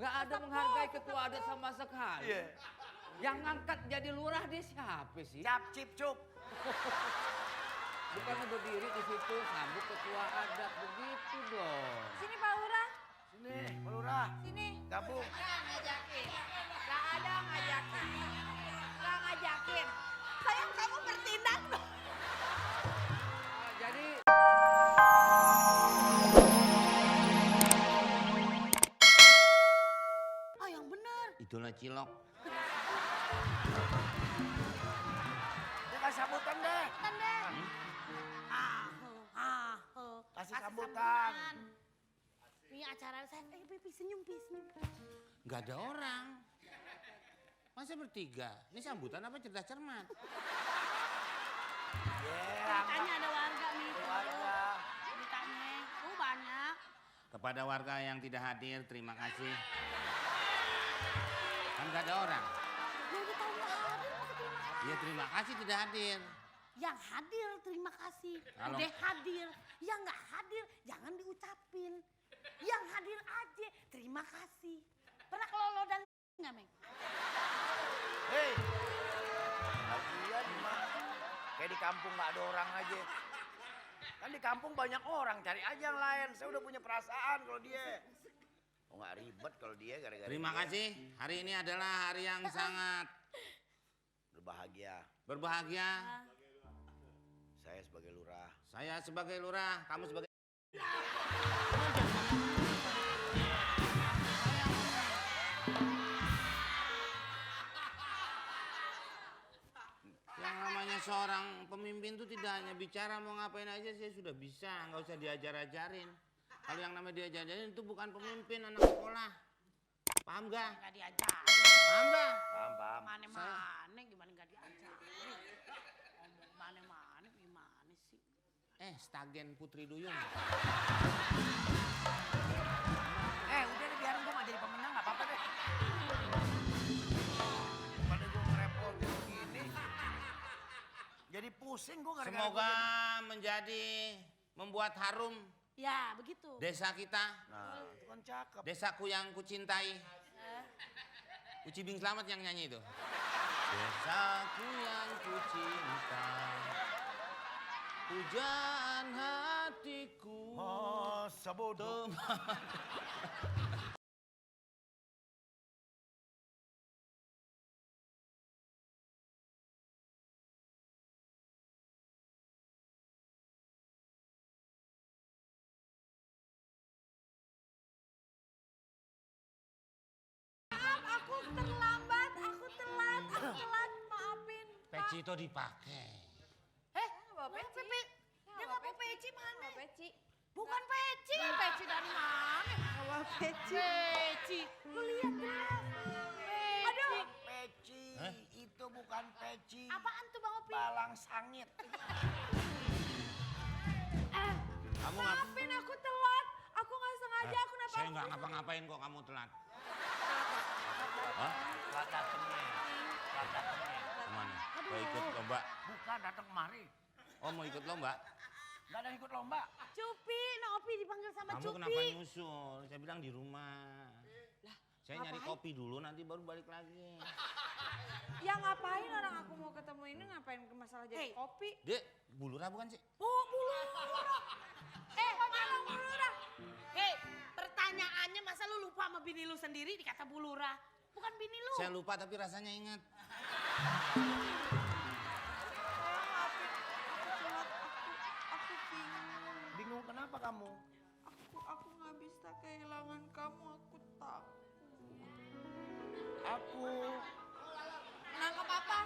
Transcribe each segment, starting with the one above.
Nggak ada menghargai ketua adat sama sekali. Iya. Yang ngangkat jadi lurah dia siapa sih? Cap cip cup. Bukannya berdiri di situ sambut ketua adat begitu dong. Sini Pak Lurah. Sini, Pak Lurah. Sini. Gabung. Nggak ngajakin. Nggak ada ngajakin. Nggak ngajakin. Sayang kamu bertindak dong. Jadi Oh yang benar. itulah cilok. Dia kasih sambutan deh. Tanda. Kasih sambutan. Ini acara saya. Pipi senyum, senyum. Nggak ada orang. Masa bertiga? Ini sambutan apa cerdas cermat? Ditanya ada warga nih. Warga. Ditanya. Oh banyak. Kepada warga yang tidak hadir, terima kasih. Kan nggak ada orang. Ya udah tahu nggak hadir, masa terima kasih. Ya terima kasih tidak hadir. Yang hadir terima kasih. Kalau- Udah hadir. Yang nggak hadir jangan diucapin. Yang hadir aja terima kasih. Pernah kelolo dan nggak Meng? Hei. Lagian mah. Kayak di kampung nggak ada orang aja. Kan di kampung banyak orang, cari aja yang lain. Saya udah punya perasaan kalau dia. Oh nggak ribet kalau dia gara-gara Terima dia. kasih. Hari ini adalah hari yang sangat Berbahagia. berbahagia. Saya sebagai lurah. Saya sebagai lurah, kamu sebagai... Yang namanya seorang pemimpin itu tidak hanya bicara mau ngapain aja saya sudah bisa, nggak usah diajar-ajarin. Kalau yang namanya diajar-ajarin itu bukan pemimpin anak sekolah. Paham gak? Nggak diajar. Paham gak? Paham. Mana-mana gimana nggak diajar. Ngomong mana-mana gimana sih? Stagen Putri Duyung. Udah deh biarin gue gak jadi pemenang gak apa-apa deh. Pada gue ngerepotin begini. Jadi pusing gue gara-gara Semoga membuat harum Ya begitu. desa kita. Nah itu kan cakep. Desaku yang kucintai. Uci Bing Slamet yang nyanyi itu. Desaku yang kucintai, pujaan hatiku. Masa bodoh. Maaf, aku terlambat, aku telat, maafin. Peci itu dipakai. Bawa peci. Dia nggak bawa peci mana? Peci. Bukan peci. Peci dari mana? Bawa peci. Peci. Lu lihat dong. Aduh. Peci, itu bukan peci. Apaan tuh Bang Opi? Balang sangit. Kamu Maafin aku telat. Aku nggak sengaja. Aku kenapa? Saya nggak ngapa-ngapain kok kamu telat. Gak datengnya. Gak datengnya. Kemana? Mau ikut lomba? Bukan datang kemari. Oh mau ikut lomba? Gak ada yang ikut lomba. Cupi, Opi dipanggil sama Kamu Cupi. kenapa nyusul? Saya bilang di rumah. Saya nyari ngapain? kopi dulu nanti baru balik lagi. Ya ngapain orang aku mau ketemu ini ngapain ke masalah jadi Hey. kopi? Dek, Bu Lurah bukan sih? Oh, Bu Lurah. Mana Bu Lurah? Hei, pertanyaannya masa lu lupa sama bini lu sendiri dikata Bu Lurah? Bukan bini lu. Saya lupa tapi rasanya ingat. Aku bingung. Bingung kenapa kamu? Aku nggak bisa kehilangan kamu. Aku takut. Aku Nangkep apa?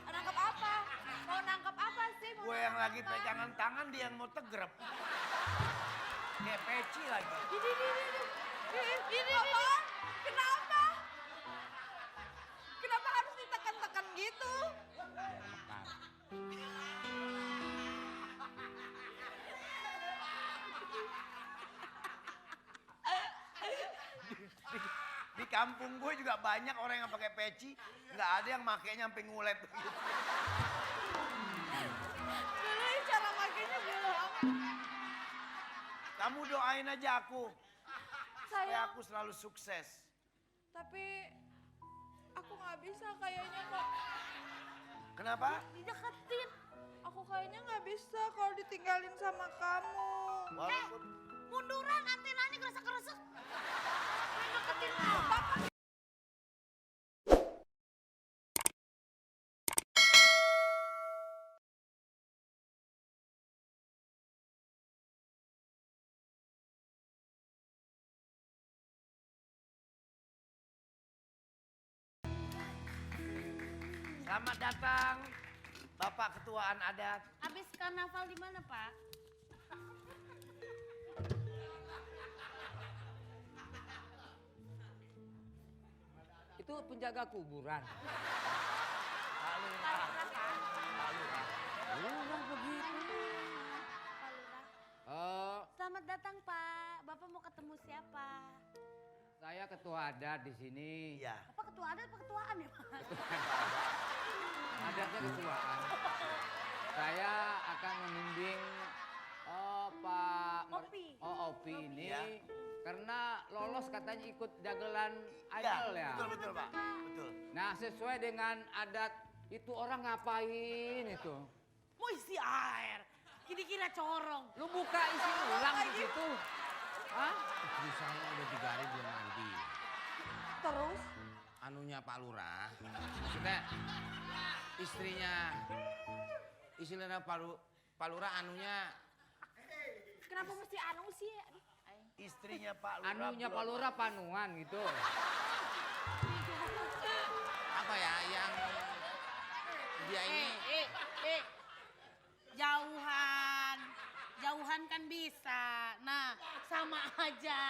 Nangkep apa? Mau nangkep apa sih? Mau gue yang nangkep lagi apa? pegangan tangan dia yang mau tegrep. Kayak peci lagi. Ini apa? Kenapa? Kenapa harus ditekan-tekan gitu? Di kampung gue juga banyak orang yang pakai peci, nggak ada yang makainya sampai ngulet begitu. Dulu cara makainya dulu amat. Kamu doain aja aku supaya Sayang, aku selalu sukses. Tapi aku nggak bisa kayaknya kok. Kenapa? Dideketin. Aku kayaknya nggak bisa kalau ditinggalin sama kamu. Walaupun Munduran antenanya keresek-keresek. Deketin apa? selamat datang Bapak Ketuaan Adat. Habis karnaval di mana, Pak? Itu penjaga kuburan. Pak Lurah. Pak Lurah. Lurah begitu. Pak Lurah. Selamat datang, Pak. Bapak mau ketemu siapa? Saya ketua adat di sini. Iya. Bapak ketua adat apa ketuaan ya, Pak? Adatnya ketuaan. Saya akan membimbing Opi ini Iya. karena lolos katanya ikut dagelan Iya, idol ya. betul Pak. Betul. Nah sesuai dengan adat itu orang ngapain itu? Mau isi air. Kira-kira corong. Lu buka isi ulang di situ. Hah? Istri saya udah 3 hari belum mandi. Terus? Anunya Pak Lurah, maksudnya istrinya Pak Lurah anunya Kenapa mesti anu sih? Istrinya Pak Lurah. Anunya belum- Pak Lurah panuan gitu. apa ya yang dia ini Jauhan kan bisa. Nah, sama aja.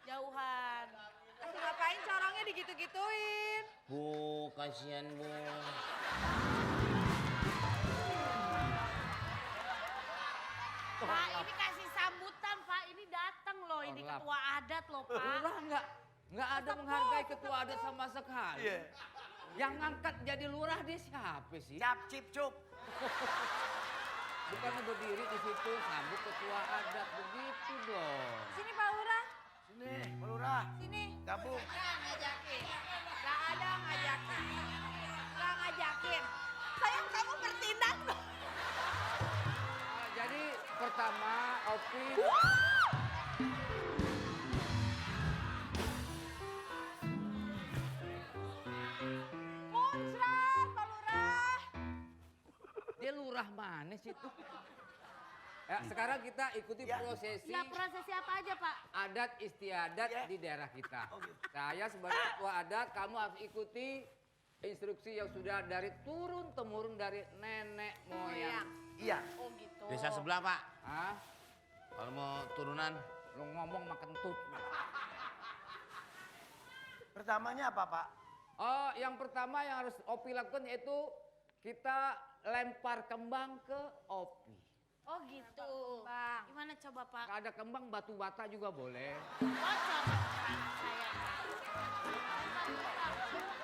Jauhan. Aduh, ngapain corongnya digitu-gituin? Bu, kasihan Bu. Pak, ini kasih sambutan, Pak. Ini datang loh, ini Orlap. ketua adat loh, Pak. Lurah nggak ada menghargai ketua adat sama sekali. Iya. Yang ngangkat jadi lurah dia siapa sih? Cap cip cup. Bukannya berdiri di situ sambut ketua adat begitu dong. Sini Pak Lurah, Sini, Pak Lurah. sini. Gabung. Nggak ngajakin. Nggak ada ngajakin. Nggak ngajakin. Sayang kamu bertindak dong. Jadi pertama Opi Muncrat Pak Lurah. dia lurah mana sih itu? Ya, sekarang kita ikuti Ya. prosesi Ya, prosesi apa aja, Pak? adat istiadat Ya. di daerah kita. Oh, gitu. Saya sebagai ketua adat, kamu harus ikuti instruksi yang sudah dari turun temurun dari nenek moyang. Iya. Oh, gitu. Desa sebelah Pak, Hah? kalau mau turunan Lu ngomong makan tut. Pertamanya apa Pak? Oh, yang pertama yang harus Opi lakukan yaitu kita lempar kembang ke Opi. Oh, gitu. Bang. Gimana coba, Pak? Kalau ada kembang batu bata juga boleh. Oh, coba anak saya.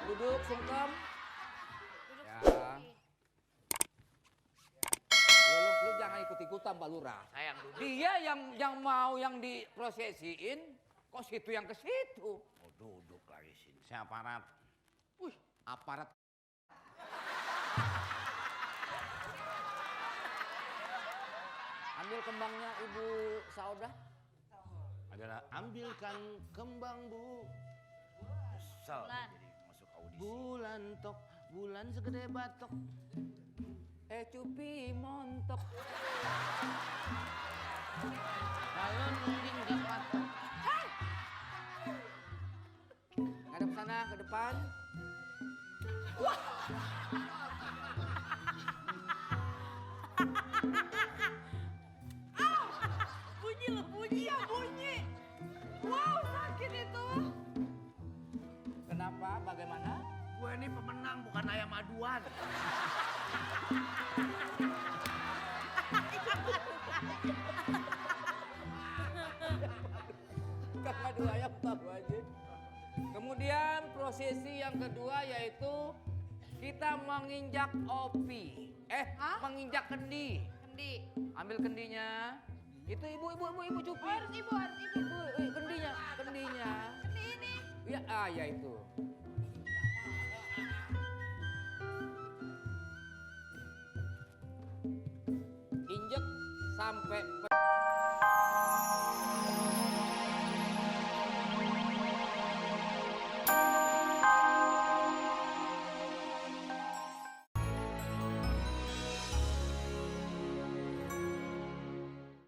Duduk sungkem. Duduk Ya. sini. Lu jangan ikut-ikutan Pak Lurah. Saya yang duduk. Dia yang mau yang diprosesiin, kok situ yang ke situ. Mau duduk lagi sini. saya aparat. Wih, aparat. Ambil kembangnya Ibu Saudah. Adalah ambilkan kembang Bu. Kesel Bulan. jadi masuk audisi. Bulan tok, bulan segede batok. Cupi montok. Kalau nungging gak patok. Ngadep sana ke depan. Bunyi loh, bunyi ya bunyi. Wow, sakit itu. Kenapa? Bagaimana? Gue ini pemenang bukan ayam aduan. Kakak dua ayam tahu aja. Kemudian prosesi yang kedua yaitu kita menginjak Opi. Menginjak kendi. Kendi. Ambil kendinya. Itu ibu cupi. Harus ibu, harus ibu. Kendinya. Kendi ini. Ya, ya itu. Injek sampai